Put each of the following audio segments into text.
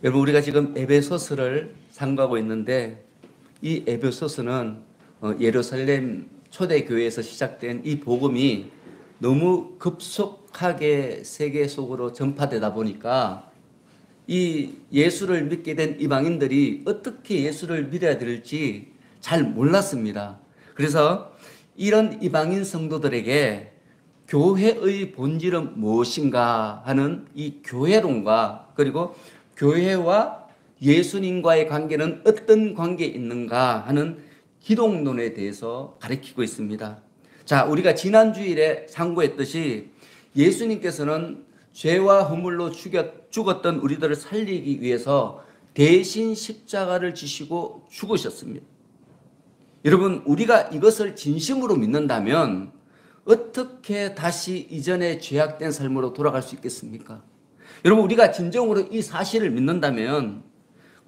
여러분, 우리가 지금 에베소서를 상고하고 있는데, 이 에베소서는 예루살렘 초대교회에서 시작된 이 복음이 너무 급속하게 세계 속으로 전파되다 보니까 이 예수를 믿게 된 이방인들이 어떻게 예수를 믿어야 될지 잘 몰랐습니다. 그래서 이런 이방인 성도들에게 교회의 본질은 무엇인가 하는 이 교회론과, 그리고 교회와 예수님과의 관계는 어떤 관계에 있는가 하는 기독론에 대해서 가르치고 있습니다. 자, 우리가 지난 주일에 상고했듯이 예수님께서는 죄와 허물로 죽었던 우리들을 살리기 위해서 대신 십자가를 지시고 죽으셨습니다. 여러분, 우리가 이것을 진심으로 믿는다면 어떻게 다시 이전의 죄악된 삶으로 돌아갈 수 있겠습니까? 여러분, 우리가 진정으로 이 사실을 믿는다면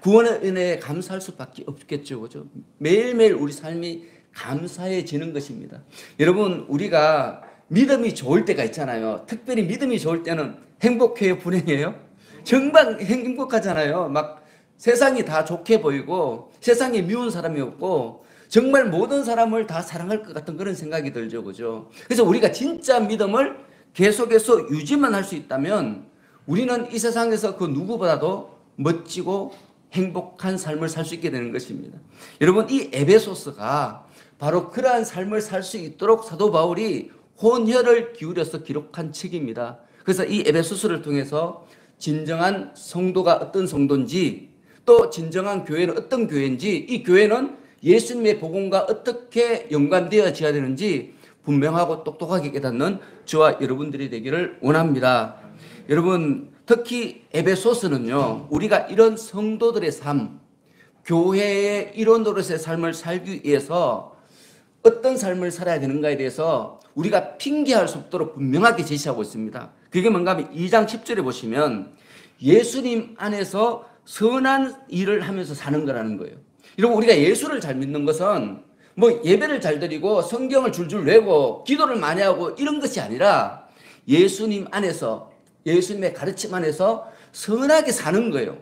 구원의 은혜에 감사할 수밖에 없겠죠. 그죠? 매일매일 우리 삶이 감사해지는 것입니다. 여러분, 우리가 믿음이 좋을 때가 있잖아요. 특별히 믿음이 좋을 때는 행복해요, 불행해요? 정말 행복하잖아요. 막 세상이 다 좋게 보이고 세상에 미운 사람이 없고 정말 모든 사람을 다 사랑할 것 같은 그런 생각이 들죠. 그죠? 그래서 우리가 진짜 믿음을 계속해서 유지만 할 수 있다면 우리는 이 세상에서 그 누구보다도 멋지고 행복한 삶을 살 수 있게 되는 것입니다. 여러분, 이 에베소서가 바로 그러한 삶을 살 수 있도록 사도 바울이 혼혈을 기울여서 기록한 책입니다. 그래서 이 에베소서를 통해서 진정한 성도가 어떤 성도인지, 또 진정한 교회는 어떤 교회인지, 이 교회는 예수님의 복음과 어떻게 연관되어져야 되는지 분명하고 똑똑하게 깨닫는 저와 여러분들이 되기를 원합니다. 여러분, 특히 에베소서는요, 우리가 이런 성도들의 삶, 교회의 이런 노릇의 삶을 살기 위해서 어떤 삶을 살아야 되는가에 대해서 우리가 핑계할 수 없도록 분명하게 제시하고 있습니다. 그게 뭔가 하면 2장 10절에 보시면 예수님 안에서 선한 일을 하면서 사는 거라는 거예요. 여러분, 우리가 예수를 잘 믿는 것은 뭐 예배를 잘 드리고 성경을 줄줄 외고 기도를 많이 하고 이런 것이 아니라 예수님 안에서, 예수님의 가르침 안에서 선하게 사는 거예요.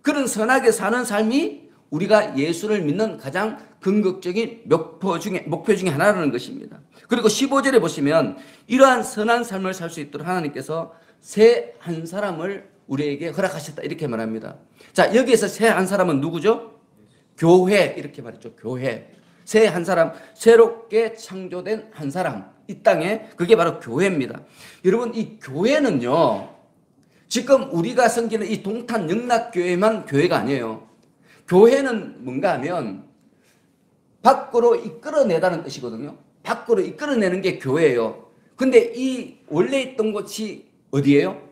그런 선하게 사는 삶이 우리가 예수를 믿는 가장 근극적인 목표 중에 하나라는 것입니다. 그리고 15절에 보시면 이러한 선한 삶을 살 수 있도록 하나님께서 새 한 사람을 우리에게 허락하셨다 이렇게 말합니다. 자, 여기에서 새 한 사람은 누구죠? 교회, 이렇게 말했죠. 교회. 새 한 사람, 새롭게 창조된 한 사람, 이 땅에, 그게 바로 교회입니다. 여러분, 이 교회는요, 지금 우리가 섬기는 이 동탄 영락교회만 교회가 아니에요. 교회는 뭔가 하면 밖으로 이끌어내다는 뜻이거든요. 밖으로 이끌어내는 게 교회예요. 근데 이 원래 있던 곳이 어디예요?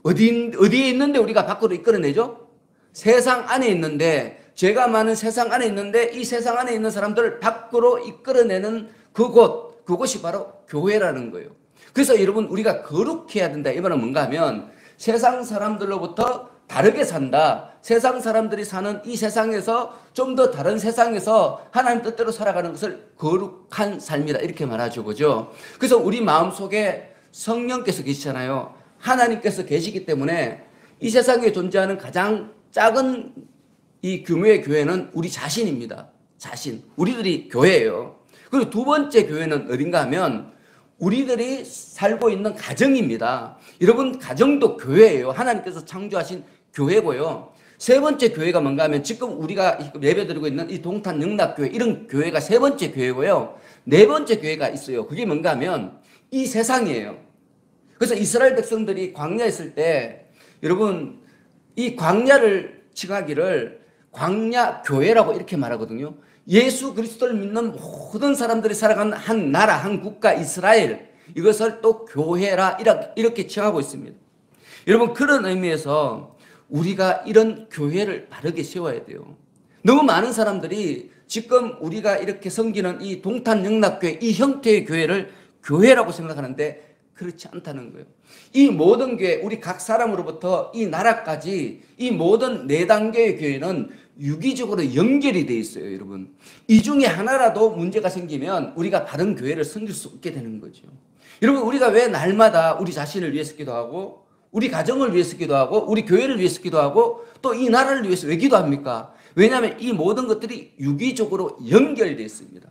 어디에 있는데 우리가 밖으로 이끌어내죠? 세상 안에 있는데, 죄가 많은 세상 안에 있는데 이 세상 안에 있는 사람들을 밖으로 이끌어내는 그곳이 바로 교회라는 거예요. 그래서 여러분, 우리가 거룩해야 된다. 이 말은 뭔가 하면 세상 사람들로부터 다르게 산다. 세상 사람들이 사는 이 세상에서 좀 더 다른 세상에서 하나님 뜻대로 살아가는 것을 거룩한 삶이다. 이렇게 말하죠. 그죠? 그래서 우리 마음속에 성령께서 계시잖아요. 하나님께서 계시기 때문에 이 세상에 존재하는 가장 작은 이 규모의 교회는 우리 자신입니다. 자신. 우리들이 교회예요. 그리고 두 번째 교회는 어딘가 하면 우리들이 살고 있는 가정입니다. 여러분, 가정도 교회예요. 하나님께서 창조하신 교회고요. 세 번째 교회가 뭔가 하면 지금 우리가 예배드리고 있는 이 동탄 영락교회, 이런 교회가 세 번째 교회고요. 네 번째 교회가 있어요. 그게 뭔가 하면 이 세상이에요. 그래서 이스라엘 백성들이 광야에 있을 때 여러분, 이 광야를 칭하기를 광야 교회라고 이렇게 말하거든요. 예수 그리스도를 믿는 모든 사람들이 살아가는 한 나라, 한 국가 이스라엘, 이것을 또 교회라 이렇게 칭하고 있습니다. 여러분, 그런 의미에서 우리가 이런 교회를 바르게 세워야 돼요. 너무 많은 사람들이 지금 우리가 이렇게 섬기는 이 동탄 영락교회, 이 형태의 교회를 교회라고 생각하는데 그렇지 않다는 거예요. 이 모든 교회, 우리 각 사람으로부터 이 나라까지 이 모든 네 단계의 교회는 유기적으로 연결이 돼 있어요, 여러분. 이 중에 하나라도 문제가 생기면 우리가 바른 교회를 섬길 수 없게 되는 거죠. 여러분, 우리가 왜 날마다 우리 자신을 위해서 기도하고 우리 가정을 위해서 기도하고 우리 교회를 위해서 기도하고 또 이 나라를 위해서 왜 기도합니까? 왜냐하면 이 모든 것들이 유기적으로 연결되어 있습니다.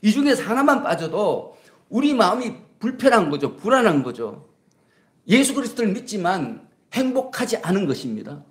이 중에서 하나만 빠져도 우리 마음이 불편한 거죠. 불안한 거죠. 예수 그리스도를 믿지만 행복하지 않은 것입니다.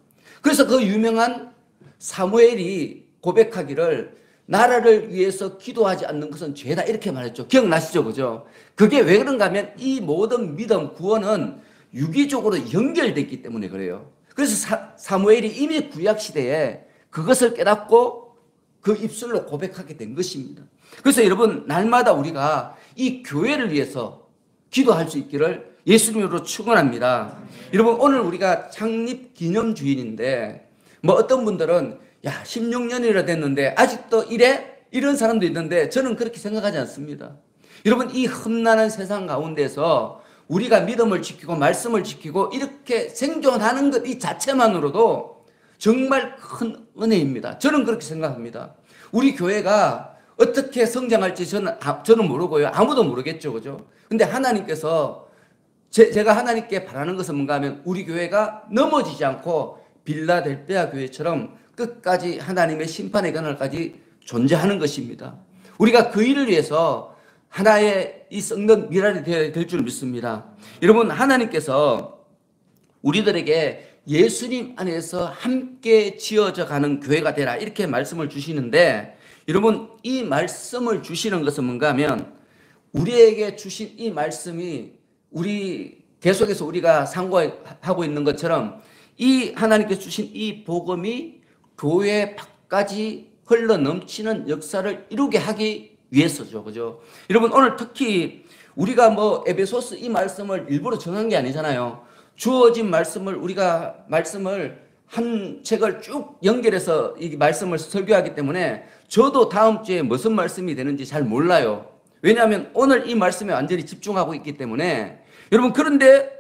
그래서 그 유명한 사무엘이 고백하기를 나라를 위해서 기도하지 않는 것은 죄다 이렇게 말했죠. 기억나시죠? 그죠? 그게 왜 그런가 하면 이 모든 믿음, 구원은 유기적으로 연결됐기 때문에 그래요. 그래서 사무엘이 이미 구약시대에 그것을 깨닫고 그 입술로 고백하게 된 것입니다. 그래서 여러분 날마다 우리가 이 교회를 위해서 기도할 수 있기를 예수님으로 축원합니다. 여러분 오늘 우리가 창립 기념주일인데 뭐 어떤 분들은 야 16년이나 됐는데 아직도 이래? 이런 사람도 있는데 저는 그렇게 생각하지 않습니다. 여러분 이 험난한 세상 가운데서 우리가 믿음을 지키고 말씀을 지키고 이렇게 생존하는 것 이 자체만으로도 정말 큰 은혜입니다. 저는 그렇게 생각합니다. 우리 교회가 어떻게 성장할지 저는 모르고요. 아무도 모르겠죠. 그죠? 근데 하나님께서 제가 하나님께 바라는 것은 뭔가 하면 우리 교회가 넘어지지 않고 빌라델베아 교회처럼 끝까지 하나님의 심판의 그날까지 존재하는 것입니다. 우리가 그 일을 위해서 하나의 이 썩는 미랄이 되어야 될 줄 믿습니다. 여러분 하나님께서 우리들에게 예수님 안에서 함께 지어져 가는 교회가 되라 이렇게 말씀을 주시는데 여러분 이 말씀을 주시는 것은 뭔가 하면 우리에게 주신 이 말씀이 우리 계속해서 우리가 상고하고 있는 것처럼 이 하나님께서 주신 이 복음이 교회 밖까지 흘러 넘치는 역사를 이루게 하기 위해서죠. 그죠? 여러분 오늘 특히 우리가 뭐 에베소서 이 말씀을 일부러 정한 게 아니잖아요. 주어진 말씀을 우리가 말씀을 한 책을 쭉 연결해서 이 말씀을 설교하기 때문에 저도 다음 주에 무슨 말씀이 되는지 잘 몰라요. 왜냐하면 오늘 이 말씀에 완전히 집중하고 있기 때문에 여러분 그런데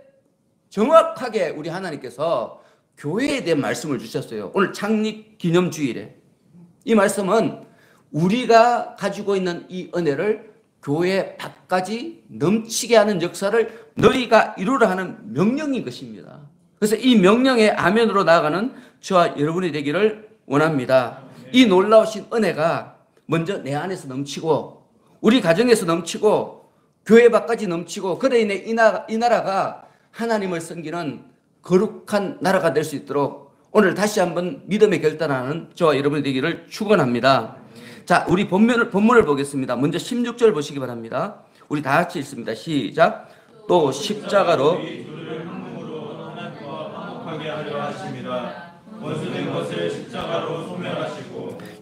정확하게 우리 하나님께서 교회에 대한 말씀을 주셨어요. 오늘 창립 기념주일에 이 말씀은 우리가 가지고 있는 이 은혜를 교회 밖까지 넘치게 하는 역사를 너희가 이루라 하는 명령인 것입니다. 그래서 이 명령의 아멘으로 나아가는 저와 여러분이 되기를 원합니다. 이 놀라우신 은혜가 먼저 내 안에서 넘치고 우리 가정에서 넘치고 교회 밖까지 넘치고 그래 인해 이 나라가 하나님을 섬기는 거룩한 나라가 될 수 있도록 오늘 다시 한번 믿음의 결단하는 저와 여러분이 되기를 축원합니다. 자, 우리 본문을 보겠습니다. 먼저 16절 보시기 바랍니다. 우리 다 같이 읽습니다. 시작. 또 십자가로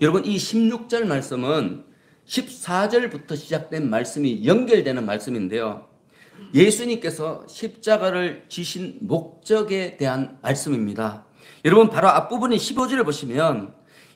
여러분 이 16절 말씀은 14절부터 시작된 말씀이 연결되는 말씀인데요. 예수님께서 십자가를 지신 목적에 대한 말씀입니다. 여러분 바로 앞부분인 15절을 보시면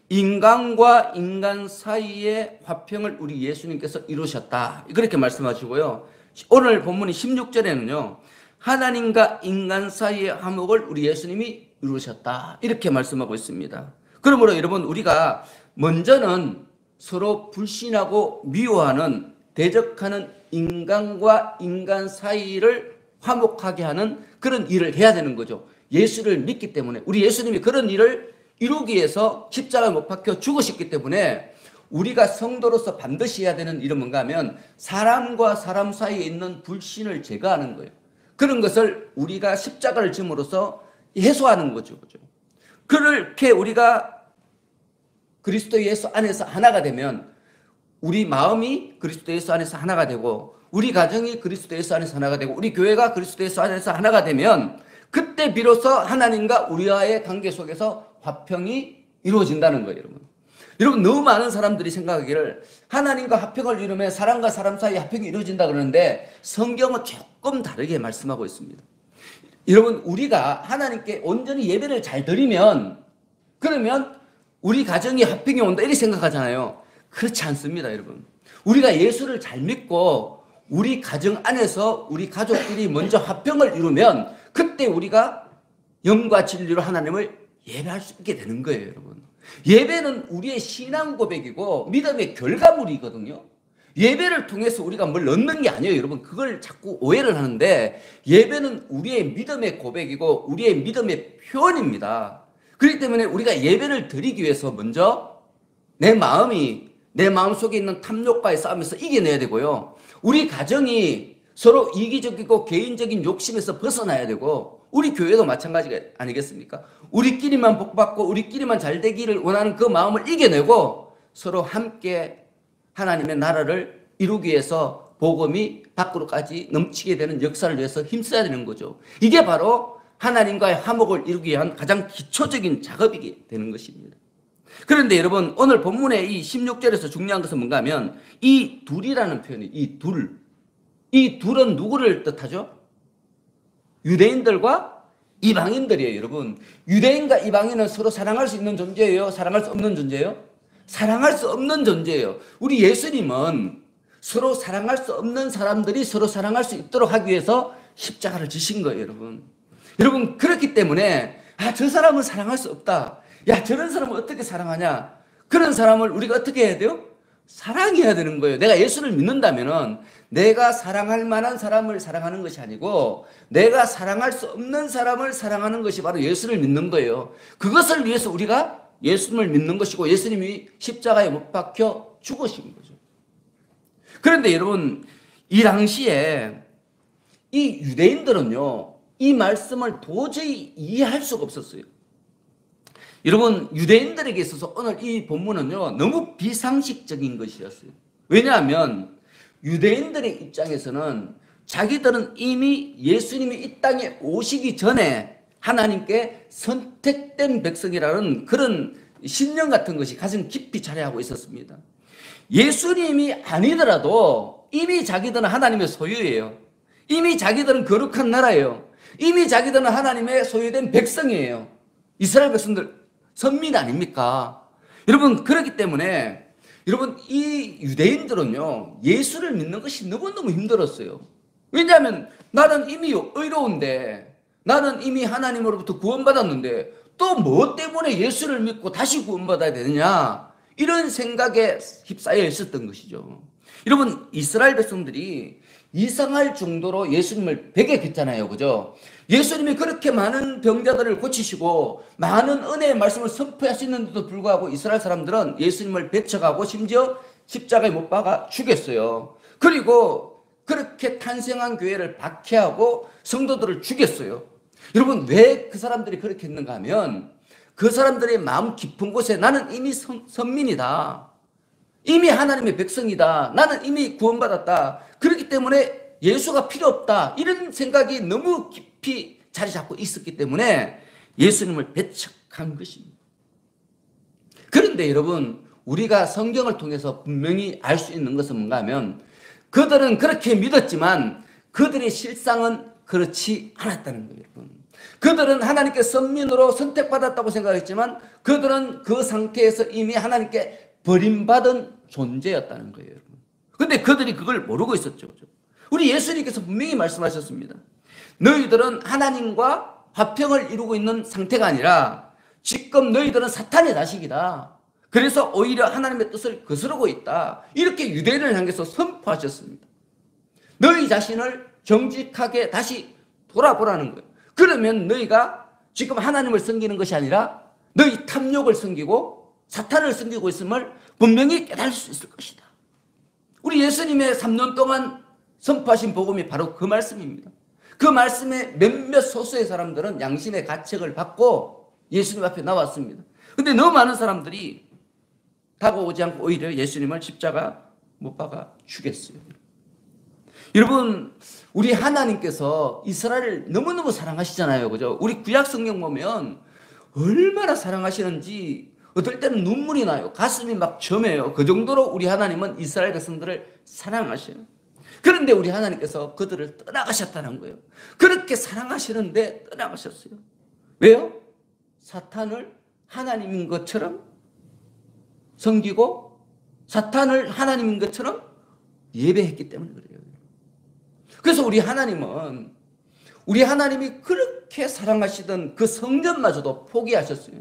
인간과 인간 사이의 화평을 우리 예수님께서 이루셨다 그렇게 말씀하시고요. 오늘 본문인 16절에는요 하나님과 인간 사이의 화목을 우리 예수님이 이루셨다 이렇게 말씀하고 있습니다. 그러므로 여러분 우리가 먼저는 서로 불신하고 미워하는 대적하는 인간과 인간 사이를 화목하게 하는 그런 일을 해야 되는 거죠. 예수를 믿기 때문에 우리 예수님이 그런 일을 이루기 위해서 십자가에 못 박혀 죽으셨기 때문에 우리가 성도로서 반드시 해야 되는 일은 뭔가 하면 사람과 사람 사이에 있는 불신을 제거하는 거예요. 그런 것을 우리가 십자가를 짐으로써 해소하는 거죠. 그렇게 우리가 그리스도 예수 안에서 하나가 되면 우리 마음이 그리스도 예수 안에서 하나가 되고 우리 가정이 그리스도 예수 안에서 하나가 되고 우리 교회가 그리스도 예수 안에서 하나가 되면 그때 비로소 하나님과 우리와의 관계 속에서 화평이 이루어진다는 거예요. 여러분 너무 많은 사람들이 생각하기를 하나님과 화평을 이루면 사람과 사람 사이에 화평이 이루어진다 그러는데 성경은 조금 다르게 말씀하고 있습니다. 여러분 우리가 하나님께 온전히 예배를 잘 드리면 그러면 우리 가정이 화평이 온다 이렇게 생각하잖아요. 그렇지 않습니다. 여러분 우리가 예수를 잘 믿고 우리 가정 안에서 우리 가족끼리 먼저 화평을 이루면 그때 우리가 영과 진리로 하나님을 예배할 수 있게 되는 거예요. 여러분 예배는 우리의 신앙 고백이고 믿음의 결과물이거든요. 예배를 통해서 우리가 뭘 얻는 게 아니에요. 여러분, 그걸 자꾸 오해를 하는데, 예배는 우리의 믿음의 고백이고 우리의 믿음의 표현입니다. 그렇기 때문에 우리가 예배를 드리기 위해서 먼저 내 마음 속에 있는 탐욕과의 싸움에서 이겨내야 되고요. 우리 가정이 서로 이기적이고 개인적인 욕심에서 벗어나야 되고, 우리 교회도 마찬가지가 아니겠습니까? 우리끼리만 복받고 우리끼리만 잘 되기를 원하는 그 마음을 이겨내고 서로 함께 하나님의 나라를 이루기 위해서 복음이 밖으로까지 넘치게 되는 역사를 위해서 힘써야 되는 거죠. 이게 바로 하나님과의 화목을 이루기 위한 가장 기초적인 작업이 되는 것입니다. 그런데 여러분, 오늘 본문의 이 16절에서 중요한 것은 뭔가 하면 이 둘이라는 표현이, 이 둘은 누구를 뜻하죠? 유대인들과 이방인들이에요. 여러분, 유대인과 이방인은 서로 사랑할 수 있는 존재예요? 사랑할 수 없는 존재예요? 사랑할 수 없는 존재예요. 우리 예수님은 서로 사랑할 수 없는 사람들이 서로 사랑할 수 있도록 하기 위해서 십자가를 지신 거예요. 여러분, 그렇기 때문에 저 사람은 사랑할 수 없다, 저런 사람을 어떻게 사랑하냐, 그런 사람을 우리가 어떻게 해야 돼요? 사랑해야 되는 거예요. 내가 예수를 믿는다면은 내가 사랑할 만한 사람을 사랑하는 것이 아니고 내가 사랑할 수 없는 사람을 사랑하는 것이 바로 예수를 믿는 거예요. 그것을 위해서 우리가 예수님을 믿는 것이고 예수님이 십자가에 못 박혀 죽으신 거죠. 그런데 여러분, 이 당시에 이 유대인들은요, 이 말씀을 도저히 이해할 수가 없었어요. 여러분, 유대인들에게 있어서 오늘 이 본문은요, 너무 비상식적인 것이었어요. 왜냐하면 유대인들의 입장에서는 자기들은 이미 예수님이 이 땅에 오시기 전에 하나님께 선택된 백성이라는 그런 신념 같은 것이 가장 깊이 자리하고 있었습니다. 예수님이 아니더라도 이미 자기들은 하나님의 소유예요. 이미 자기들은 거룩한 나라예요. 이미 자기들은 하나님의 소유된 백성이에요. 이스라엘 백성들 선민 아닙니까? 여러분, 그렇기 때문에 여러분, 이 유대인들은요, 예수를 믿는 것이 너무너무 힘들었어요. 왜냐하면 나는 이미 의로운데, 나는 이미 하나님으로부터 구원받았는데 또 뭐 때문에 예수를 믿고 다시 구원받아야 되느냐, 이런 생각에 휩싸여 있었던 것이죠. 여러분, 이스라엘 백성들이 이상할 정도로 예수님을 배격했잖아요. 그죠? 예수님이 그렇게 많은 병자들을 고치시고 많은 은혜의 말씀을 선포하시는데도 불구하고 이스라엘 사람들은 예수님을 배척하고 심지어 십자가에 못 박아 죽였어요. 그리고 그렇게 탄생한 교회를 박해하고 성도들을 죽였어요. 여러분, 왜 그 사람들이 그렇게 했는가 하면 그 사람들의 마음 깊은 곳에 나는 이미 선민이다, 이미 하나님의 백성이다, 나는 이미 구원받았다, 그렇기 때문에 예수가 필요 없다, 이런 생각이 너무 깊이 자리 잡고 있었기 때문에 예수님을 배척한 것입니다. 그런데 여러분, 우리가 성경을 통해서 분명히 알 수 있는 것은 뭔가 하면 그들은 그렇게 믿었지만 그들의 실상은 그렇지 않았다는 거예요. 여러분, 그들은 하나님께 선민으로 선택받았다고 생각했지만 그들은 그 상태에서 이미 하나님께 버림받은 존재였다는 거예요. 그런데 그들이 그걸 모르고 있었죠. 우리 예수님께서 분명히 말씀하셨습니다. 너희들은 하나님과 화평을 이루고 있는 상태가 아니라 지금 너희들은 사탄의 자식이다, 그래서 오히려 하나님의 뜻을 거스르고 있다, 이렇게 유대인을 향해서 선포하셨습니다. 너희 자신을 정직하게 다시 돌아보라는 거예요. 그러면 너희가 지금 하나님을 섬기는 것이 아니라 너희 탐욕을 섬기고 사탄을 섬기고 있음을 분명히 깨달을 수 있을 것이다. 우리 예수님의 3년 동안 선포하신 복음이 바로 그 말씀입니다. 그 말씀에 몇몇 소수의 사람들은 양심의 가책을 받고 예수님 앞에 나왔습니다. 그런데 너무 많은 사람들이 다가오지 않고 오히려 예수님을 십자가 못 박아 죽였어요. 여러분, 우리 하나님께서 이스라엘을 너무너무 사랑하시잖아요. 그죠? 우리 구약 성경 보면 얼마나 사랑하시는지 어떨 때는 눈물이 나요. 가슴이 막 점해요. 그 정도로 우리 하나님은 이스라엘 백성들을 사랑하셔요. 그런데 우리 하나님께서 그들을 떠나가셨다는 거예요. 그렇게 사랑하시는데 떠나가셨어요. 왜요? 사탄을 하나님인 것처럼 섬기고 사탄을 하나님인 것처럼 예배했기 때문에 그래요. 그래서 우리 하나님은 우리 하나님이 그렇게 사랑하시던 그 성전마저도 포기하셨어요.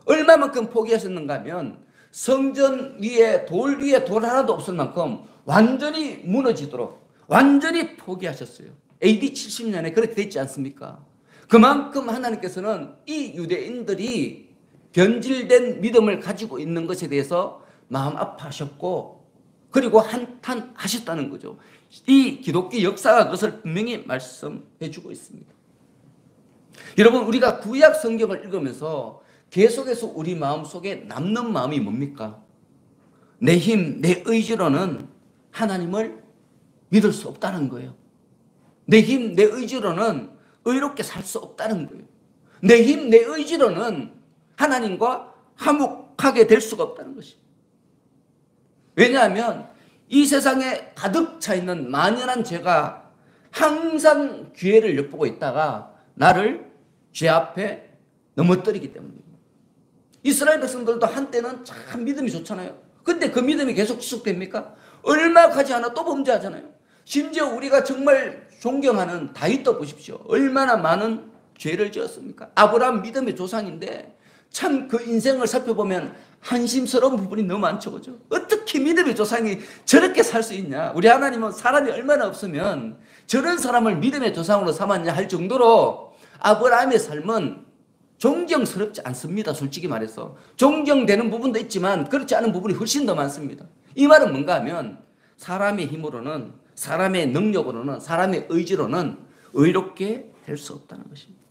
얼마만큼 포기하셨는가 하면 성전 위에 돌 하나도 없을 만큼 완전히 무너지도록 완전히 포기하셨어요. AD 70년에 그렇게 됐지 않습니까? 그만큼 하나님께서는 이 유대인들이 변질된 믿음을 가지고 있는 것에 대해서 마음 아파하셨고 그리고 한탄하셨다는 거죠. 이 기독교 역사가 그것을 분명히 말씀해 주고 있습니다. 여러분, 우리가 구약 성경을 읽으면서 계속해서 우리 마음속에 남는 마음이 뭡니까? 내 힘, 내 의지로는 하나님을 믿을 수 없다는 거예요. 내 힘, 내 의지로는 의롭게 살 수 없다는 거예요. 내 힘, 내 의지로는 하나님과 화목하게 될 수가 없다는 것입니다. 왜냐하면 이 세상에 가득 차 있는 만연한 죄가 항상 기회를 엿보고 있다가 나를 죄 앞에 넘어뜨리기 때문입니다. 이스라엘 백성들도 한때는 참 믿음이 좋잖아요. 근데 그 믿음이 계속 지속됩니까? 얼마 가지 않아 또 범죄하잖아요. 심지어 우리가 정말 존경하는 다윗도 보십시오. 얼마나 많은 죄를 지었습니까? 아브라함 믿음의 조상인데 참 그 인생을 살펴보면 한심스러운 부분이 너무 많죠. 그죠? 어떻게 믿음의 조상이 저렇게 살 수 있냐? 우리 하나님은 사람이 얼마나 없으면 저런 사람을 믿음의 조상으로 삼았냐 할 정도로 아브라함의 삶은 존경스럽지 않습니다. 솔직히 말해서. 존경되는 부분도 있지만 그렇지 않은 부분이 훨씬 더 많습니다. 이 말은 뭔가 하면 사람의 힘으로는, 사람의 능력으로는, 사람의 의지로는 의롭게 될 수 없다는 것입니다.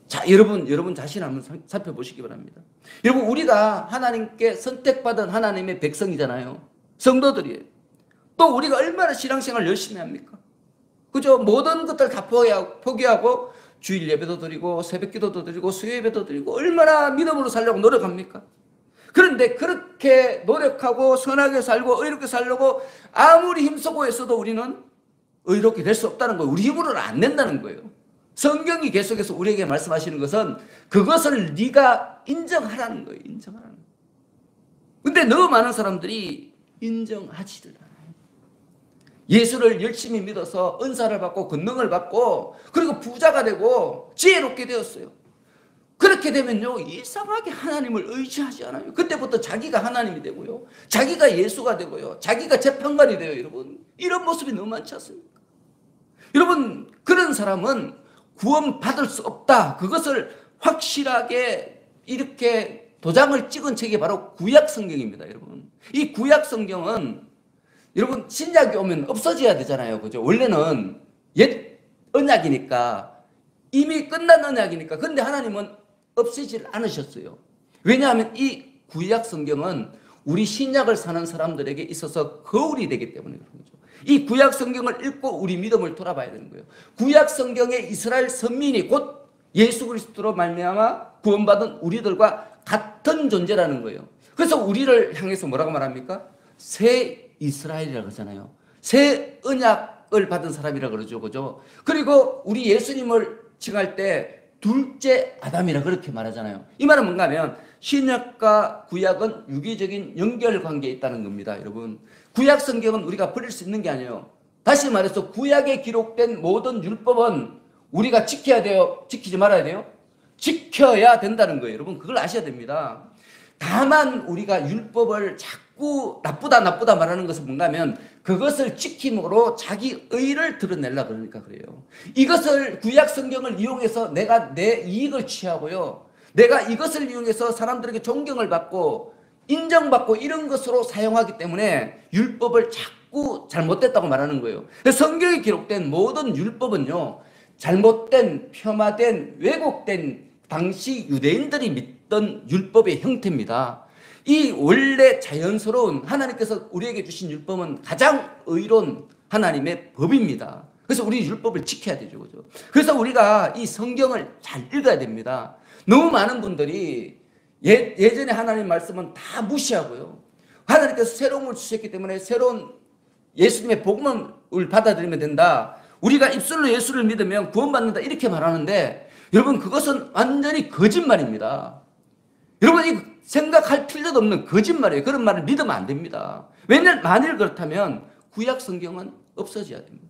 자, 여러분 자신 한번 살펴보시기 바랍니다. 여러분, 우리가 하나님께 선택받은 하나님의 백성이잖아요. 성도들이에요. 또 우리가 얼마나 신앙생활 열심히 합니까? 그죠? 모든 것들 다 포기하고 주일 예배도 드리고 새벽 기도도 드리고 수요 예배도 드리고 얼마나 믿음으로 살려고 노력합니까? 그런데 그렇게 노력하고 선하게 살고 의롭게 살려고 아무리 힘쓰고 했어도 우리는 의롭게 될 수 없다는 거예요. 우리 힘으로는 안 된다는 거예요. 성경이 계속해서 우리에게 말씀하시는 것은 그것을 네가 인정하라는 거예요. 인정하라는 거예요. 근데 너무 많은 사람들이 인정하지를 않아요. 예수를 열심히 믿어서 은사를 받고 권능을 받고 그리고 부자가 되고 지혜롭게 되었어요. 그렇게 되면요, 이상하게 하나님을 의지하지 않아요. 그때부터 자기가 하나님이 되고요, 자기가 예수가 되고요, 자기가 재판관이 돼요. 여러분, 이런 모습이 너무 많지 않습니까? 여러분, 그런 사람은 구원받을 수 없다. 그것을 확실하게 이렇게 도장을 찍은 책이 바로 구약 성경입니다. 여러분, 이 구약 성경은 여러분 신약이 오면 없어져야 되잖아요. 그죠? 원래는 옛 언약이니까, 이미 끝난 언약이니까. 근데 하나님은 없애질 않으셨어요. 왜냐하면 이 구약 성경은 우리 신약을 사는 사람들에게 있어서 거울이 되기 때문에 그런 거죠. 이 구약 성경을 읽고 우리 믿음을 돌아봐야 되는 거예요. 구약 성경의 이스라엘 선민이 곧 예수 그리스도로 말미암아 구원받은 우리들과 같은 존재라는 거예요. 그래서 우리를 향해서 뭐라고 말합니까? 새 이스라엘이라고 하잖아요. 새 언약을 받은 사람이라고 그러죠. 그죠? 그리고 우리 예수님을 칭할 때 둘째 아담이라 그렇게 말하잖아요. 이 말은 뭔가 하면 신약과 구약은 유기적인 연결 관계에 있다는 겁니다. 여러분, 구약 성경은 우리가 버릴 수 있는 게 아니에요. 다시 말해서 구약에 기록된 모든 율법은 우리가 지켜야 돼요? 지키지 말아야 돼요? 지켜야 된다는 거예요. 여러분, 그걸 아셔야 됩니다. 다만 우리가 율법을 자꾸 나쁘다 말하는 것은 뭔가 하면 그것을 지킴으로 자기 의를 드러내려고 그러니까 그래요. 이것을 구약 성경을 이용해서 내가 내 이익을 취하고요, 내가 이것을 이용해서 사람들에게 존경을 받고 인정받고 이런 것으로 사용하기 때문에 율법을 자꾸 잘못됐다고 말하는 거예요. 성경에 기록된 모든 율법은요, 잘못된, 폄하된, 왜곡된 당시 유대인들이 믿던 율법의 형태입니다. 이 원래 자연스러운 하나님께서 우리에게 주신 율법은 가장 의로운 하나님의 법입니다. 그래서 우리 율법을 지켜야 되죠. 그죠? 그래서 우리가 이 성경을 잘 읽어야 됩니다. 너무 많은 분들이 예전에 하나님 말씀은 다 무시하고요, 하나님께서 새로운 걸 주셨기 때문에 새로운 예수님의 복음을 받아들이면 된다, 우리가 입술로 예수를 믿으면 구원받는다, 이렇게 말하는데 여러분, 그것은 완전히 거짓말입니다. 여러분, 이 생각할 필요도 없는 거짓말이에요. 그런 말을 믿으면 안 됩니다. 왜냐하면 만일 그렇다면 구약 성경은 없어져야 됩니다.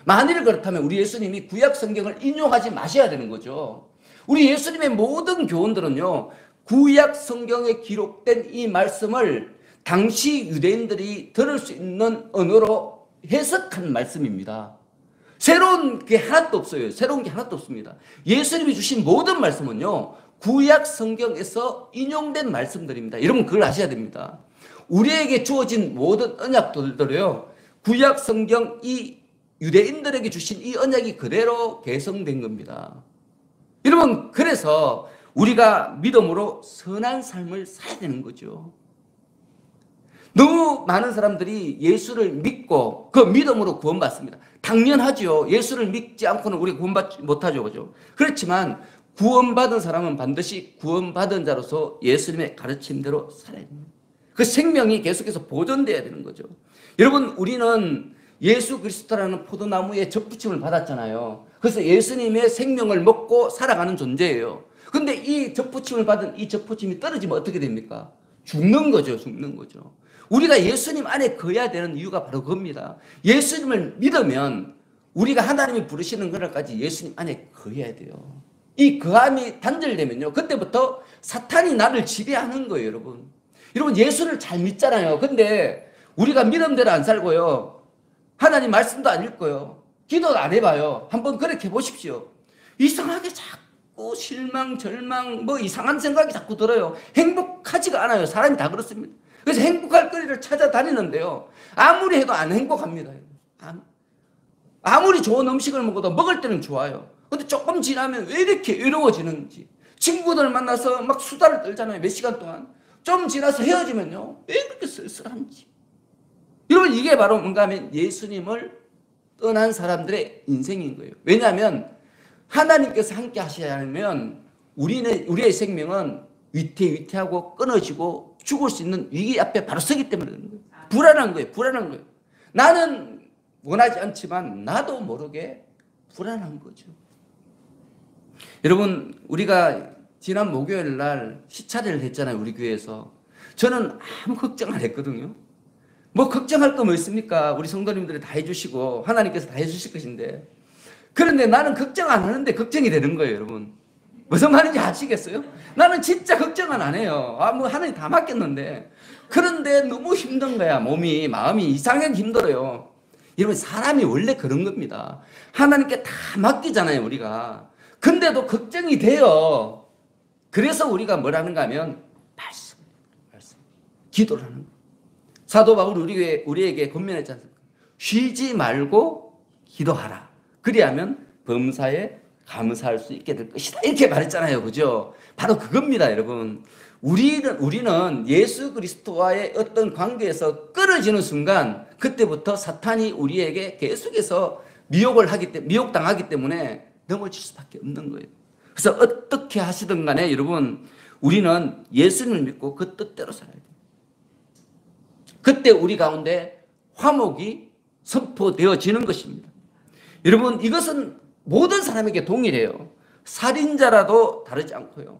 만일 그렇다면 우리 예수님이 구약 성경을 인용하지 마셔야 되는 거죠. 우리 예수님의 모든 교훈들은요, 구약 성경에 기록된 이 말씀을 당시 유대인들이 들을 수 있는 언어로 해석한 말씀입니다. 새로운 게 하나도 없어요. 새로운 게 하나도 없습니다. 예수님이 주신 모든 말씀은요, 구약 성경에서 인용된 말씀들입니다. 여러분 그걸 아셔야 됩니다. 우리에게 주어진 모든 언약들도요, 구약 성경 이 유대인들에게 주신 이 언약이 그대로 개성된 겁니다. 여러분 그래서 우리가 믿음으로 선한 삶을 살아야 되는 거죠. 너무 많은 사람들이 예수를 믿고 그 믿음으로 구원받습니다. 당연하죠. 예수를 믿지 않고는 우리가 구원받지 못하죠. 그죠? 그렇지만 구원받은 사람은 반드시 구원받은 자로서 예수님의 가르침대로 살아야 됩니다. 그 생명이 계속해서 보존돼야 되는 거죠. 여러분 우리는 예수 그리스도라는 포도나무에 접붙임을 받았잖아요. 그래서 예수님의 생명을 먹고 살아가는 존재예요. 근데 이 접붙임을 받은 이 접붙임이 떨어지면 어떻게 됩니까? 죽는 거죠. 죽는 거죠. 우리가 예수님 안에 거해야 되는 이유가 바로 그겁니다. 예수님을 믿으면 우리가 하나님이 부르시는 그날까지 예수님 안에 거해야 돼요. 이 거함이 단절되면요, 그때부터 사탄이 나를 지배하는 거예요. 여러분 여러분 예수를 잘 믿잖아요. 근데 우리가 믿음대로 안 살고요, 하나님 말씀도 안 읽고요, 기도도 안 해봐요. 한번 그렇게 해보십시오. 이상하게 자꾸 실망, 절망, 뭐 이상한 생각이 자꾸 들어요. 행복하지가 않아요. 사람이 다 그렇습니다. 그래서 행복할 거리를 찾아다니는데요, 아무리 해도 안 행복합니다. 아무리 좋은 음식을 먹어도 먹을 때는 좋아요. 근데 조금 지나면 왜 이렇게 외로워지는지. 친구들 만나서 막 수다를 떨잖아요. 몇 시간 동안. 좀 지나서 헤어지면요, 왜 그렇게 쓸쓸한지. 여러분 이게 바로 뭔가 하면 예수님을 떠난 사람들의 인생인 거예요. 왜냐하면 하나님께서 함께 하셔야 하면 우리의 생명은 위태위태하고 끊어지고 죽을 수 있는 위기 앞에 바로 서기 때문에 그런 거예요. 불안한 거예요. 불안한 거예요. 나는 원하지 않지만 나도 모르게 불안한 거죠. 여러분 우리가 지난 목요일 날 시차례를 했잖아요. 우리 교회에서. 저는 아무 걱정 안 했거든요. 뭐 걱정할 거 뭐 있습니까? 우리 성도님들이 다 해주시고 하나님께서 다 해주실 것인데. 그런데 나는 걱정 안 하는데 걱정이 되는 거예요. 여러분 무슨 말인지 아시겠어요? 나는 진짜 걱정은 안 해요. 뭐 하나님 다 맡겼는데. 그런데 너무 힘든 거야. 몸이, 마음이 이상하게 힘들어요. 여러분 사람이 원래 그런 겁니다. 하나님께 다 맡기잖아요. 우리가. 근데도 걱정이 돼요. 그래서 우리가 뭘 하는가 하면 말씀, 기도를 하는 거예요. 사도 바울이 우리에게 권면했지 않습니까? 쉬지 말고 기도하라. 그리하면 범사에 감사할 수 있게 될 것이다. 이렇게 말했잖아요. 그죠? 바로 그겁니다, 여러분. 우리는 예수 그리스도와의 어떤 관계에서 끊어지는 순간 그때부터 사탄이 우리에게 계속해서 미혹당하기 때문에 넘어질 수밖에 없는 거예요. 그래서 어떻게 하시든 간에 여러분 우리는 예수님을 믿고 그 뜻대로 살아야 돼요. 그때 우리 가운데 화목이 선포되어지는 것입니다. 여러분 이것은 모든 사람에게 동일해요. 살인자라도 다르지 않고요,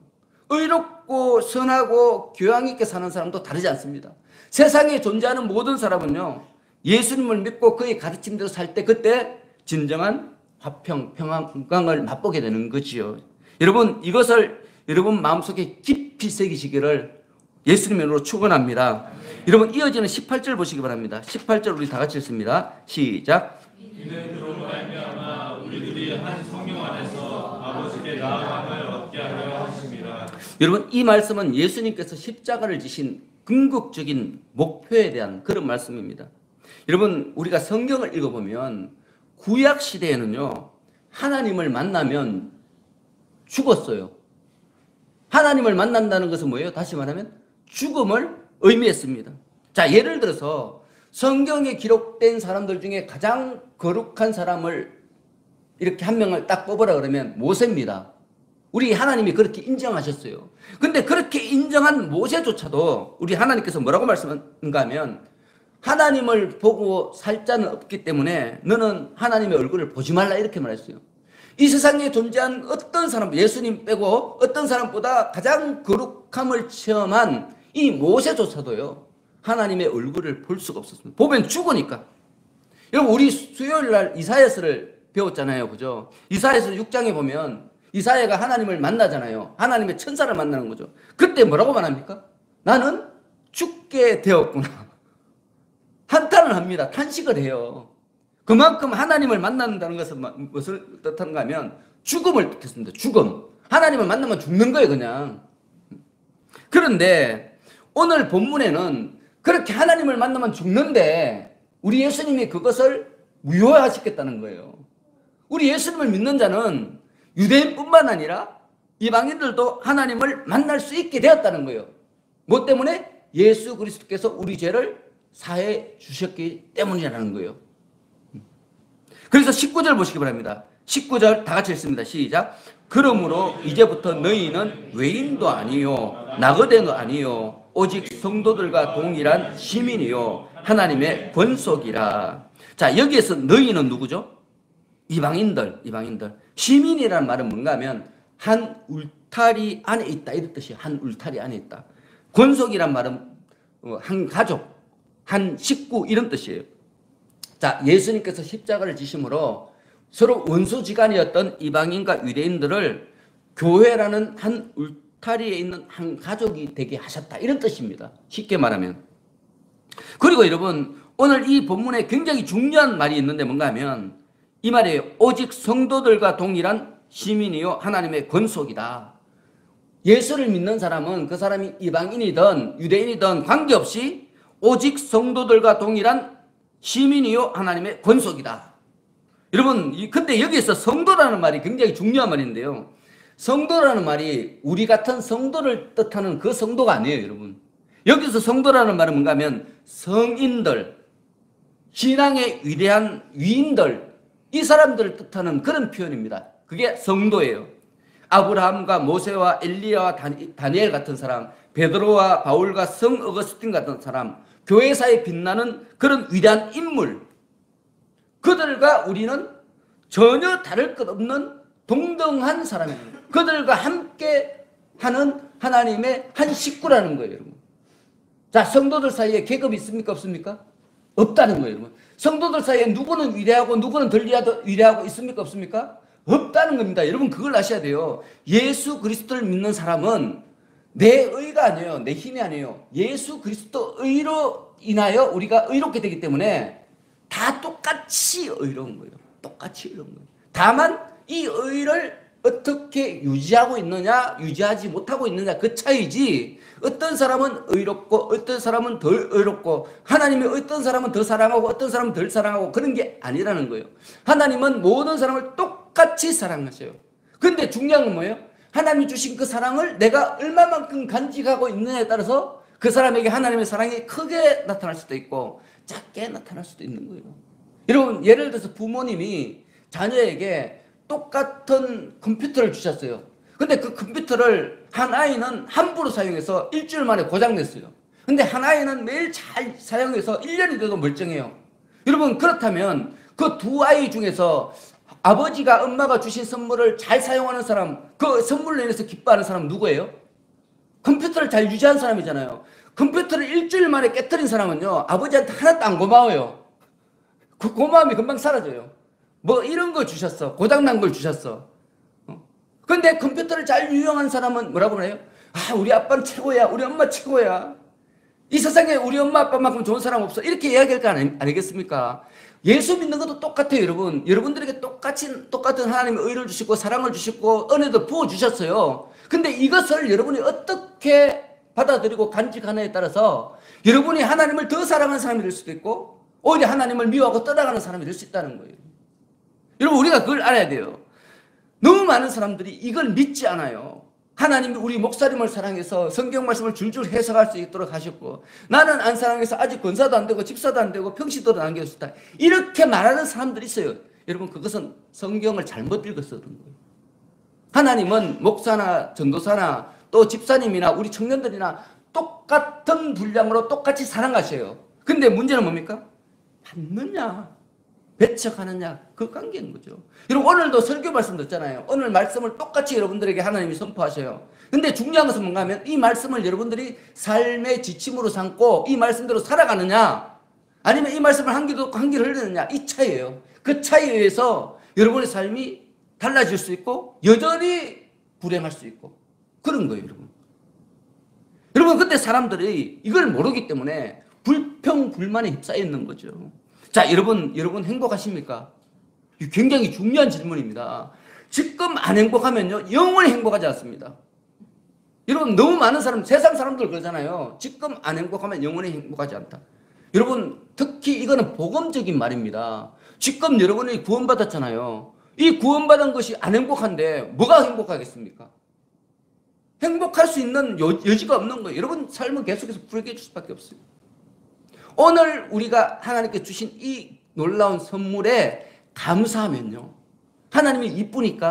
의롭고 선하고 교양 있게 사는 사람도 다르지 않습니다. 세상에 존재하는 모든 사람은요, 예수님을 믿고 그의 가르침대로 살 때 그때 진정한 화평, 평강을 맛보게 되는 거지요. 여러분 이것을 여러분 마음속에 깊이 새기시기를 예수님으로 축원합니다. 여러분 이어지는 18절 보시기 바랍니다. 18절 우리 다 같이 읽습니다. 시작. 이는 그로 말미암아 우리들이 한 성령 안에서 아버지께 나아감을 얻게 하려 하십니다. 여러분 이 말씀은 예수님께서 십자가를 지신 궁극적인 목표에 대한 그런 말씀입니다. 여러분 우리가 성경을 읽어보면 구약 시대에는요, 하나님을 만나면 죽었어요. 하나님을 만난다는 것은 뭐예요? 다시 말하면 죽음을 의미했습니다. 자, 예를 들어서 성경에 기록된 사람들 중에 가장 거룩한 사람을 이렇게 한 명을 딱 뽑으라 그러면 모세입니다. 우리 하나님이 그렇게 인정하셨어요. 근데 그렇게 인정한 모세조차도 우리 하나님께서 뭐라고 말씀하는가 하면 하나님을 보고 살 자는 없기 때문에 너는 하나님의 얼굴을 보지 말라 이렇게 말했어요. 이 세상에 존재한 어떤 사람, 예수님 빼고 어떤 사람보다 가장 거룩함을 체험한 이 모세조차도요, 하나님의 얼굴을 볼 수가 없었습니다. 보면 죽으니까. 여러분 우리 수요일 날 이사야서를 배웠잖아요. 그죠? 이사야서 6장에 보면 이사야가 하나님을 만나잖아요. 하나님의 천사를 만나는 거죠. 그때 뭐라고 말합니까? 나는 죽게 되었구나. 한탄을 합니다. 탄식을 해요. 그만큼 하나님을 만난다는 것은 무엇을 뜻하는가 하면 죽음을 뜻했습니다. 죽음. 하나님을 만나면 죽는 거예요, 그냥. 그런데 오늘 본문에는 그렇게 하나님을 만나면 죽는데 우리 예수님이 그것을 무효화시켰다는 거예요. 우리 예수님을 믿는 자는 유대인뿐만 아니라 이방인들도 하나님을 만날 수 있게 되었다는 거예요. 뭐 때문에? 예수 그리스도께서 우리 죄를 사해 주셨기 때문이라는 거예요. 그래서 19절 보시기 바랍니다. 19절 다 같이 읽습니다. 시작. 그러므로 이제부터 너희는 외인도 아니요 나그네도 아니요 오직 성도들과 동일한 시민이요 하나님의 권속이라. 자, 여기에서 너희는 누구죠? 이방인들. 시민이라는 말은 뭔가 하면 한 울타리 안에 있다, 이런 뜻이에요. 한 울타리 안에 있다. 권속이란 말은 한 가족, 한 식구, 이런 뜻이에요. 자, 예수님께서 십자가를 지심으로 서로 원수지간이었던 이방인과 유대인들을 교회라는 한 울타리에 있는 한 가족이 되게 하셨다, 이런 뜻입니다. 쉽게 말하면. 그리고 여러분, 오늘 이 본문에 굉장히 중요한 말이 있는데 뭔가 하면 이 말이에요. 오직 성도들과 동일한 시민이요 하나님의 권속이다. 예수를 믿는 사람은 그 사람이 이방인이든 유대인이든 관계없이 오직 성도들과 동일한 시민이요 하나님의 권속이다. 여러분, 근데 여기에서 성도라는 말이 굉장히 중요한 말인데요. 성도라는 말이 우리 같은 성도를 뜻하는 그 성도가 아니에요, 여러분. 여기서 성도라는 말은 뭔가 하면 성인들, 신앙의 위대한 위인들, 이 사람들을 뜻하는 그런 표현입니다. 그게 성도예요. 아브라함과 모세와 엘리야와 다니엘 같은 사람, 베드로와 바울과 성 어거스틴 같은 사람, 교회사에 빛나는 그런 위대한 인물, 그들과 우리는 전혀 다를 것 없는 동등한 사람입니다. 그들과 함께 하는 하나님의 한 식구라는 거예요, 여러분. 자, 성도들 사이에 계급이 있습니까, 없습니까? 없다는 거예요, 여러분. 성도들 사이에 누구는 위대하고 누구는 덜 위대하고 있습니까, 없습니까? 없다는 겁니다. 여러분, 그걸 아셔야 돼요. 예수 그리스도를 믿는 사람은 내 의가 아니에요. 내 힘이 아니에요. 예수 그리스도 의로 인하여 우리가 의롭게 되기 때문에 다 똑같이 의로운 거예요. 똑같이 의로운 거예요. 다만 이 의를 어떻게 유지하고 있느냐, 유지하지 못하고 있느냐, 그 차이지. 어떤 사람은 의롭고 어떤 사람은 덜 의롭고, 하나님이 어떤 사람은 더 사랑하고 어떤 사람은 덜 사랑하고, 그런 게 아니라는 거예요. 하나님은 모든 사람을 똑같이 사랑하셔요. 근데 중요한 건 뭐예요? 하나님이 주신 그 사랑을 내가 얼마만큼 간직하고 있느냐에 따라서 그 사람에게 하나님의 사랑이 크게 나타날 수도 있고 작게 나타날 수도 있는 거예요. 여러분, 예를 들어서 부모님이 자녀에게 똑같은 컴퓨터를 주셨어요. 근데 그 컴퓨터를 한 아이는 함부로 사용해서 일주일 만에 고장냈어요. 근데 한 아이는 매일 잘 사용해서 1년이 돼도 멀쩡해요. 여러분, 그렇다면 그 두 아이 중에서 아버지가 엄마가 주신 선물을 잘 사용하는 사람, 그 선물로 인해서 기뻐하는 사람은 누구예요? 컴퓨터를 잘 유지한 사람이잖아요. 컴퓨터를 일주일 만에 깨트린 사람은요, 아버지한테 하나도 안 고마워요. 그 고마움이 금방 사라져요. 뭐 이런 거 주셨어. 고장난 걸 주셨어. 근데 컴퓨터를 잘 유용한 사람은 뭐라고 그래요? 아, 우리 아빠는 최고야. 우리 엄마 최고야. 이 세상에 우리 엄마 아빠만큼 좋은 사람 없어. 이렇게 이야기할 거 아니겠습니까? 예수 믿는 것도 똑같아요, 여러분. 여러분들에게 똑같은 하나님의 의를 주시고 사랑을 주시고 은혜도 부어주셨어요. 근데 이것을 여러분이 어떻게 받아들이고 간직하느냐에 따라서 여러분이 하나님을 더 사랑하는 사람이 될 수도 있고 오히려 하나님을 미워하고 떠나가는 사람이 될 수 있다는 거예요. 여러분, 우리가 그걸 알아야 돼요. 너무 많은 사람들이 이걸 믿지 않아요. 하나님이 우리 목사님을 사랑해서 성경 말씀을 줄줄 해석할 수 있도록 하셨고, 나는 안 사랑해서 아직 권사도 안 되고 집사도 안 되고 평시도도 안 되었다, 이렇게 말하는 사람들이 있어요. 여러분, 그것은 성경을 잘못 읽어서 그런 거예요. 하나님은 목사나 전도사나 또 집사님이나 우리 청년들이나 똑같은 분량으로 똑같이 사랑하셔요. 근데 문제는 뭡니까? 받느냐 배척하느냐, 그 관계인 거죠. 여러분, 오늘도 설교 말씀 듣잖아요. 오늘 말씀을 똑같이 여러분들에게 하나님이 선포하셔요. 근데 중요한 것은 뭔가 하면 이 말씀을 여러분들이 삶의 지침으로 삼고 이 말씀대로 살아가느냐, 아니면 이 말씀을 한 귀도 한 귀를 흘리느냐, 이 차이예요. 그 차이에 의해서 여러분의 삶이 달라질 수 있고 여전히 불행할 수 있고 그런 거예요, 여러분. 여러분, 그때 사람들이 이걸 모르기 때문에 불평, 불만에 휩싸여 있는 거죠. 자, 여러분 행복하십니까? 굉장히 중요한 질문입니다. 지금 안 행복하면요, 영원히 행복하지 않습니다. 여러분, 너무 많은 사람, 세상 사람들 그러잖아요. 지금 안 행복하면 영원히 행복하지 않다. 여러분, 특히 이거는 복음적인 말입니다. 지금 여러분이 구원받았잖아요. 이 구원받은 것이 안 행복한데 뭐가 행복하겠습니까? 행복할 수 있는 여지가 없는 거예요. 여러분 삶은 계속해서 불행해질 수밖에 없어요. 오늘 우리가 하나님께 주신 이 놀라운 선물에 감사하면요, 하나님이 이쁘니까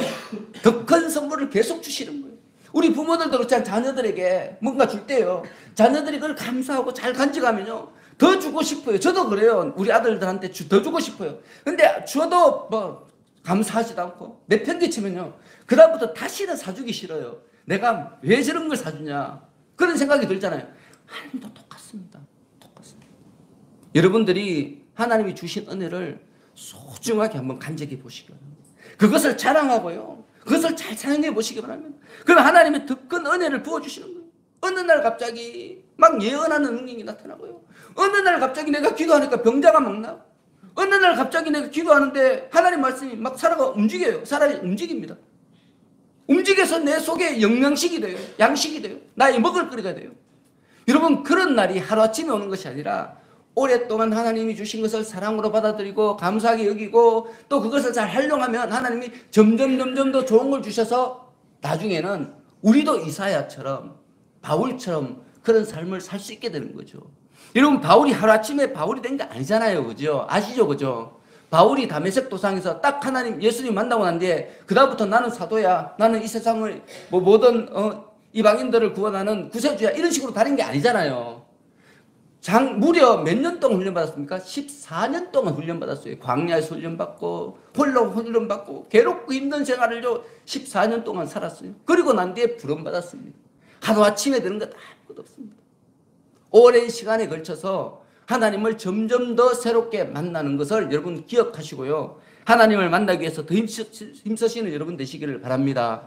더 큰 선물을 계속 주시는 거예요. 우리 부모들도 그렇잖아요. 자녀들에게 뭔가 줄 때요, 자녀들이 그걸 감사하고 잘 간직하면요 더 주고 싶어요. 저도 그래요. 우리 아들들한테 더 주고 싶어요. 근데 줘도 뭐 감사하지도 않고 내팽개치면요, 그다음부터 다시는 사주기 싫어요. 내가 왜 저런 걸 사주냐, 그런 생각이 들잖아요. 하나님도 똑같습니다. 여러분들이 하나님이 주신 은혜를 소중하게 한번 간직해 보시기 바랍니다. 그것을 자랑하고요, 그것을 잘 사용해 보시기 바랍니다. 그럼 하나님의 더 큰 은혜를 부어주시는 거예요. 어느 날 갑자기 막 예언하는 능력이 나타나고요, 어느 날 갑자기 내가 기도하니까 병자가 막 나, 어느 날 갑자기 내가 기도하는데 하나님 말씀이 막 살아가 움직여요. 사람이 움직입니다. 움직여서 내 속에 영양식이 돼요. 양식이 돼요. 나의 먹을거리가 돼요. 여러분, 그런 날이 하루아침에 오는 것이 아니라 오랫동안 하나님이 주신 것을 사랑으로 받아들이고 감사하게 여기고 또 그것을 잘 활용하면 하나님이 점점 더 좋은 걸 주셔서 나중에는 우리도 이사야처럼 바울처럼 그런 삶을 살 수 있게 되는 거죠. 여러분, 바울이 하루아침에 바울이 된 게 아니잖아요. 그죠? 아시죠? 그죠? 바울이 다메섹 도상에서 딱 하나님 예수님 만나고 난 뒤에 그다음부터 나는 사도야, 나는 이 세상을 뭐 모든 이방인들을 구원하는 구세주야, 이런 식으로 다닌 게 아니잖아요. 무려 몇 년 동안 훈련받았습니까? 14년 동안 훈련받았어요. 광야에서 훈련받고 홀로 훈련받고 괴롭고 힘든 생활을 14년 동안 살았어요. 그리고 난 뒤에 부름받았습니다. 하루아침에 되는 것 아무것도 없습니다. 오랜 시간에 걸쳐서 하나님을 점점 더 새롭게 만나는 것을 여러분 기억하시고요, 하나님을 만나기 위해서 더 힘쓰시는 여러분 되시기를 바랍니다.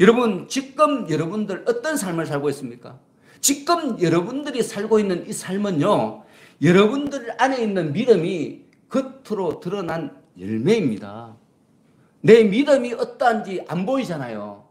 여러분, 지금 여러분들 어떤 삶을 살고 있습니까? 지금 여러분들이 살고 있는 이 삶은요, 여러분들 안에 있는 믿음이 겉으로 드러난 열매입니다. 내 믿음이 어떠한지 안 보이잖아요.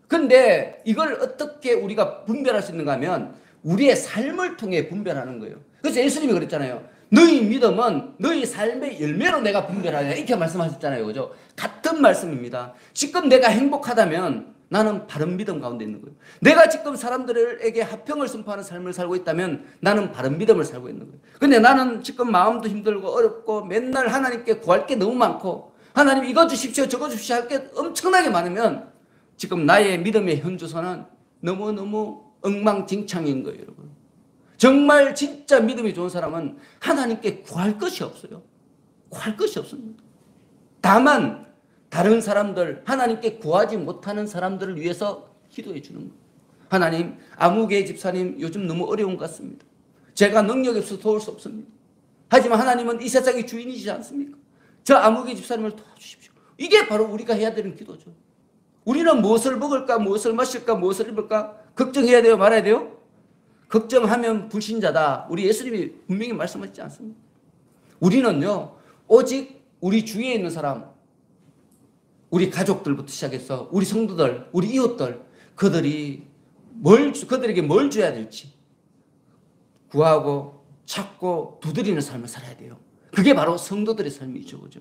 근데 이걸 어떻게 우리가 분별할 수 있는가 하면 우리의 삶을 통해 분별하는 거예요. 그래서 예수님이 그랬잖아요. 너희 믿음은 너희 삶의 열매로 내가 분별하냐, 이렇게 말씀하셨잖아요. 그죠? 같은 말씀입니다. 지금 내가 행복하다면 나는 바른 믿음 가운데 있는 거예요. 내가 지금 사람들에게 화평을 선포하는 삶을 살고 있다면 나는 바른 믿음을 살고 있는 거예요. 근데 나는 지금 마음도 힘들고 어렵고 맨날 하나님께 구할 게 너무 많고 하나님 이거 주십시오 저거 주십시오 할 게 엄청나게 많으면 지금 나의 믿음의 현주소는 너무너무 엉망진창인 거예요. 여러분, 정말 진짜 믿음이 좋은 사람은 하나님께 구할 것이 없어요. 구할 것이 없습니다. 다만 다른 사람들, 하나님께 구하지 못하는 사람들을 위해서 기도해 주는 거예요. 하나님, 아무개 집사님 요즘 너무 어려운 것 같습니다. 제가 능력이 없어서 도울 수 없습니다. 하지만 하나님은 이 세상의 주인이시지 않습니까? 저 아무개 집사님을 도와주십시오. 이게 바로 우리가 해야 되는 기도죠. 우리는 무엇을 먹을까, 무엇을 마실까, 무엇을 입을까 걱정해야 돼요, 말아야 돼요? 걱정하면 불신자다. 우리 예수님이 분명히 말씀하시지 않습니까? 우리는요, 오직 우리 주위에 있는 사람, 우리 가족들부터 시작해서 우리 성도들, 우리 이웃들, 그들에게 뭘 줘야 될지 구하고 찾고 두드리는 삶을 살아야 돼요. 그게 바로 성도들의 삶이죠. 그죠?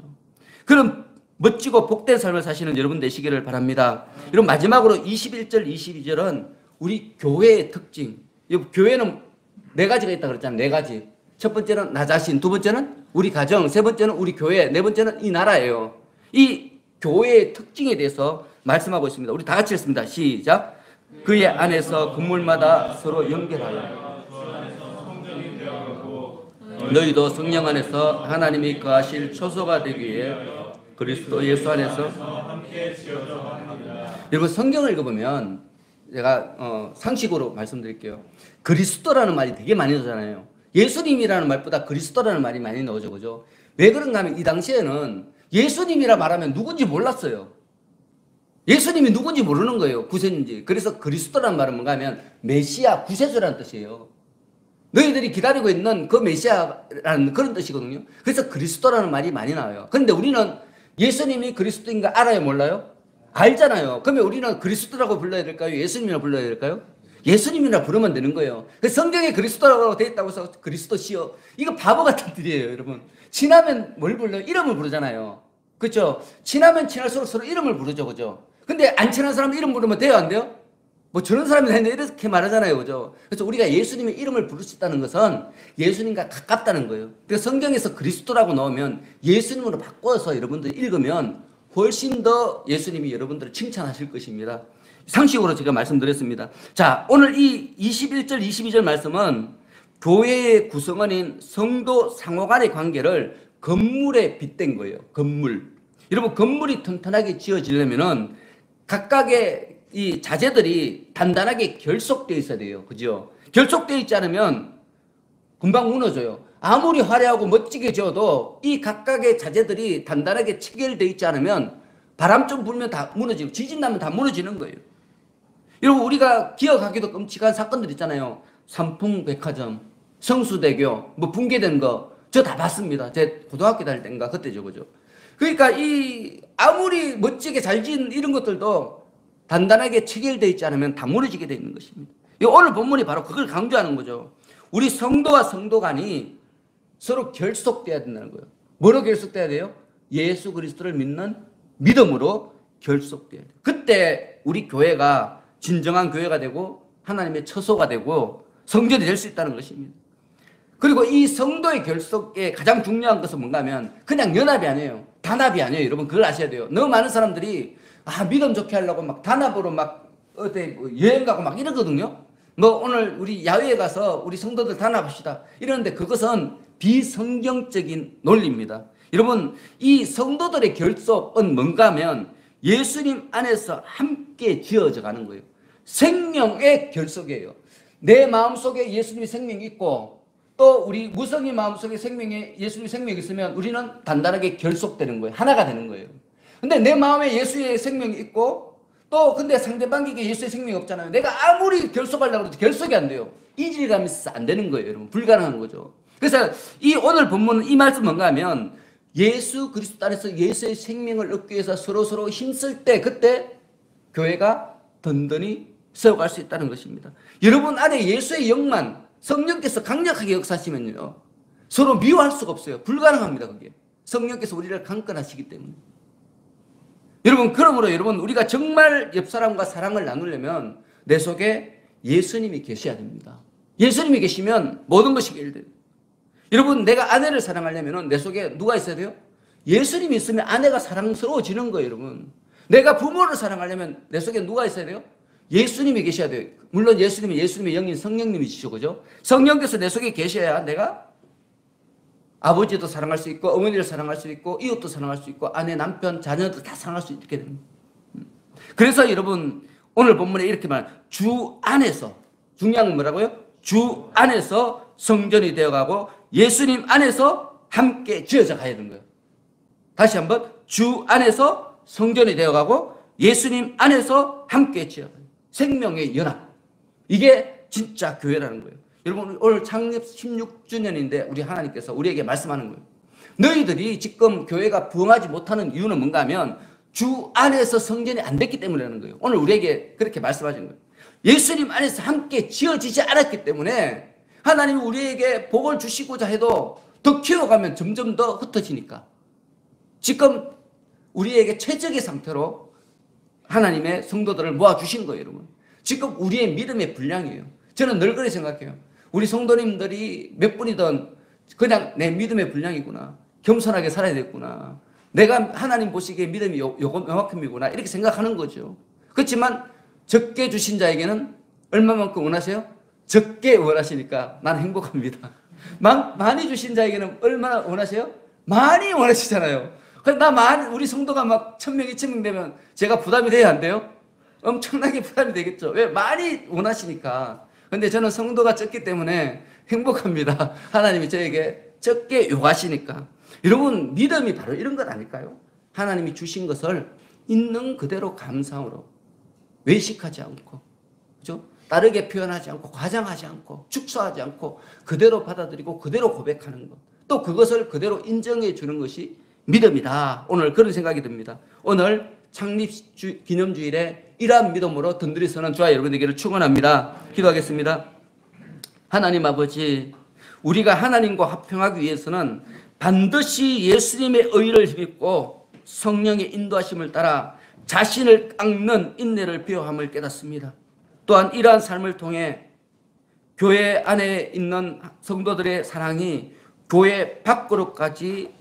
그럼 멋지고 복된 삶을 사시는 여러분 되시기를 바랍니다. 여러분, 마지막으로 21절, 22절은 우리 교회의 특징. 교회는 네 가지가 있다 그랬잖아요. 네 가지. 첫 번째는 나 자신, 두 번째는 우리 가정, 세 번째는 우리 교회, 네 번째는 이 나라예요. 이 교회의 특징에 대해서 말씀하고 있습니다. 우리 다 같이 읽습니다. 시작. 그의 안에서 건물마다 서로 연결하여 너희도 성령 안에서 하나님이 거하실 초소가 되기 위해 그리스도 예수 안에서 여러분, 성경을 읽어보면 제가 상식으로 말씀드릴게요. 그리스도라는 말이 되게 많이 나오잖아요. 예수님이라는 말보다 그리스도라는 말이 많이 나오죠. 그죠? 왜 그런가 하면 이 당시에는 예수님이라 말하면 누군지 몰랐어요. 예수님이 누군지 모르는 거예요. 구세주인지. 그래서 그리스도라는 말은 뭔가 하면 메시아, 구세주라는 뜻이에요. 너희들이 기다리고 있는 그 메시아라는 그런 뜻이거든요. 그래서 그리스도라는 말이 많이 나와요. 그런데 우리는 예수님이 그리스도인가 알아요, 몰라요? 알잖아요. 그러면 우리는 그리스도라고 불러야 될까요? 예수님이라고 불러야 될까요? 예수님이라 부르면 되는 거예요. 성경에 그리스도라고 되어 있다고 해서 그리스도시여. 이거 바보 같은 뜻이에요, 여러분. 친하면 뭘 불러요? 이름을 부르잖아요. 그렇죠? 친하면 친할수록 서로 이름을 부르죠, 그죠? 근데 안 친한 사람 이름 부르면 돼요, 안 돼요? 뭐 저런 사람이 되는데 이렇게 말하잖아요, 그죠? 그래서 우리가 예수님의 이름을 부를 수 있다는 것은 예수님과 가깝다는 거예요. 그래서 성경에서 그리스도라고 넣으면 예수님으로 바꿔서 여러분들이 읽으면 훨씬 더 예수님이 여러분들을 칭찬하실 것입니다. 상식으로 제가 말씀드렸습니다. 자, 오늘 이 21절, 22절 말씀은 교회의 구성원인 성도 상호 간의 관계를 건물에 빗댄 거예요. 건물. 여러분, 건물이 튼튼하게 지어지려면은 각각의 이 자재들이 단단하게 결속되어 있어야 돼요. 그죠? 결속되어 있지 않으면 금방 무너져요. 아무리 화려하고 멋지게 지어도 이 각각의 자재들이 단단하게 체결되어 있지 않으면 바람 좀 불면 다 무너지고 지진 나면 다 무너지는 거예요. 여러분, 우리가 기억하기도 끔찍한 사건들 있잖아요. 삼풍백화점, 성수대교, 뭐 붕괴된 거 저 다 봤습니다. 제 고등학교 다닐 때인가 그때죠, 그죠? 그러니까 이 아무리 멋지게 잘 지은 이런 것들도 단단하게 체결되어 있지 않으면 다 무너지게 되어 있는 것입니다. 오늘 본문이 바로 그걸 강조하는 거죠. 우리 성도와 성도 간이 서로 결속돼야 된다는 거예요. 뭐로 결속돼야 돼요? 예수 그리스도를 믿는 믿음으로 결속돼야 돼요. 그때 우리 교회가 진정한 교회가 되고 하나님의 처소가 되고 성전이 될 수 있다는 것입니다. 그리고 이 성도의 결속의 가장 중요한 것은 뭔가 하면 그냥 연합이 아니에요. 단합이 아니에요. 여러분 그걸 아셔야 돼요. 너무 많은 사람들이 믿음 좋게 하려고 막 단합으로 막 어디 여행 가고 막 이러거든요. 뭐 오늘 우리 야외에 가서 우리 성도들 단합합시다 이러는데 그것은 비성경적인 논리입니다. 여러분 이 성도들의 결속은 뭔가 하면 예수님 안에서 함께 지어져 가는 거예요. 생명의 결속이에요. 내 마음속에 예수님의 생명이 있고 또 우리 무성이 마음속에 예수님의 생명이 있으면 우리는 단단하게 결속되는 거예요. 하나가 되는 거예요. 근데 내 마음에 예수의 생명이 있고 또 근데 상대방에게 예수의 생명이 없잖아요. 내가 아무리 결속하려고 해도 결속이 안 돼요. 이질감이 있어서 안 되는 거예요, 여러분. 불가능한 거죠. 그래서 이 오늘 본문은 이 말씀 뭔가 하면 예수 그리스도 안에서 예수의 생명을 얻기 위해서 서로 힘쓸 때 그때 교회가 든든히 세워갈 수 있다는 것입니다. 여러분 안에 예수의 영만 성령께서 강력하게 역사하시면요 서로 미워할 수가 없어요. 불가능합니다. 그게 성령께서 우리를 강건하시기 때문에. 여러분 그러므로 여러분 우리가 정말 옆 사람과 사랑을 나누려면 내 속에 예수님이 계셔야 됩니다. 예수님이 계시면 모든 것이 해결돼요. 여러분 내가 아내를 사랑하려면 내 속에 누가 있어야 돼요? 예수님이 있으면 아내가 사랑스러워지는 거예요. 여러분 내가 부모를 사랑하려면 내 속에 누가 있어야 돼요? 예수님이 계셔야 돼요. 물론 예수님의 영인 성령님이시죠. 그죠? 성령께서 내 속에 계셔야 내가 아버지도 사랑할 수 있고 어머니를 사랑할 수 있고 이웃도 사랑할 수 있고 아내, 남편, 자녀도 다 사랑할 수 있게 됩니다. 그래서 여러분 오늘 본문에 이렇게 주 안에서 중요한 건 뭐라고요? 주 안에서 성전이 되어가고 예수님 안에서 함께 지어져 가야 되는 거예요. 다시 한번 주 안에서 성전이 되어가고 예수님 안에서 함께 지어가요. 생명의 연합. 이게 진짜 교회라는 거예요. 여러분 오늘 창립 16주년인데 우리 하나님께서 우리에게 말씀하는 거예요. 너희들이 지금 교회가 부흥하지 못하는 이유는 뭔가 하면 주 안에서 성전이 안 됐기 때문이라는 거예요. 오늘 우리에게 그렇게 말씀하신 거예요. 예수님 안에서 함께 지어지지 않았기 때문에 하나님이 우리에게 복을 주시고자 해도 더 키워가면 점점 더 흩어지니까 지금 우리에게 최적의 상태로 하나님의 성도들을 모아주신 거예요. 여러분 지금 우리의 믿음의 분량이에요. 저는 늘 그렇게 생각해요. 우리 성도님들이 몇 분이든 그냥 내 믿음의 분량이구나. 겸손하게 살아야 되겠구나. 내가 하나님 보시기에 믿음이 요만큼이구나. 이렇게 생각하는 거죠. 그렇지만 적게 주신 자에게는 얼마만큼 원하세요? 적게 원하시니까 난 행복합니다. 많이 주신 자에게는 얼마나 원하세요? 많이 원하시잖아요. 우리 성도가 막 1000명, 2000명 되면 제가 부담이 돼야 안 돼요? 엄청나게 부담이 되겠죠. 왜? 많이 원하시니까. 근데 저는 성도가 적기 때문에 행복합니다. 하나님이 저에게 적게 요구하시니까. 여러분 믿음이 바로 이런 것 아닐까요? 하나님이 주신 것을 있는 그대로 감사함으로 외식하지 않고, 그죠? 다르게 표현하지 않고, 과장하지 않고, 축소하지 않고, 그대로 받아들이고, 그대로 고백하는 것. 또 그것을 그대로 인정해 주는 것이 믿음이다. 오늘 그런 생각이 듭니다. 오늘 창립 기념주일에 이러한 믿음으로 든든히 서는 저와 여러분에게를 축원합니다. 기도하겠습니다. 하나님 아버지, 우리가 하나님과 화평하기 위해서는 반드시 예수님의 의를 힘입고 성령의 인도하심을 따라 자신을 깎는 인내를 배워함을 깨닫습니다. 또한 이러한 삶을 통해 교회 안에 있는 성도들의 사랑이 교회 밖으로까지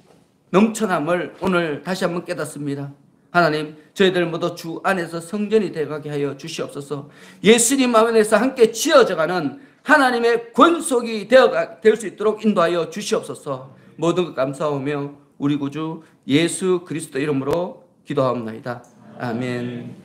넘쳐남을 오늘 다시 한번 깨닫습니다. 하나님, 저희들 모두 주 안에서 성전이 되어가게 하여 주시옵소서. 예수님 안에서 함께 지어져가는 하나님의 권속이 될 수 있도록 인도하여 주시옵소서. 모든 것 감사하며 우리 구주 예수 그리스도 이름으로 기도하옵나이다. 아멘.